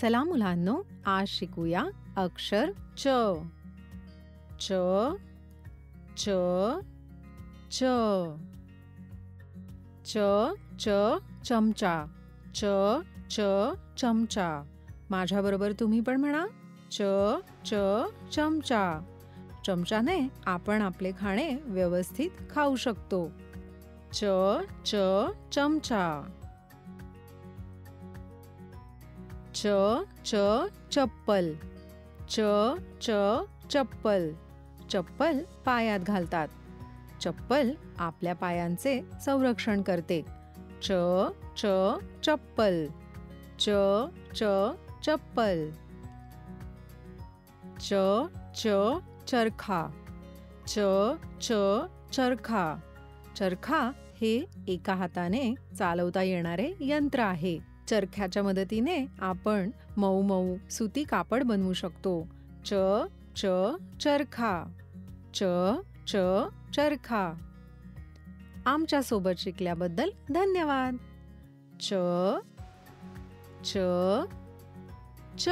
चला मुलांनो, आज शिकूया अक्षर च. च च च. च च चमचा. च च चमचा. माझ्याबरोबर तुम्ही पण म्हणा, च च चमचा. चमच्याने आपण आपले खाणे व्यवस्थित खाऊ शकतो. च च चमचा. च च चप्पल. च च चप्पल. चप्पल पायात घालतात. चप्पल आपल्या पायांचे संरक्षण करते. च च चप्पल. च च चप्पल. च च चरखा. च च चरखा. चरखा हे एका हाताने चालवता येणारे यंत्र आहे. चरख्याच्या मदतीने आपण मऊ मऊ सुती कापड बनवू शकतो. च च चरखा. च च चरखा. आमच्या सोबत शिकल्याबद्दल धन्यवाद. च च च.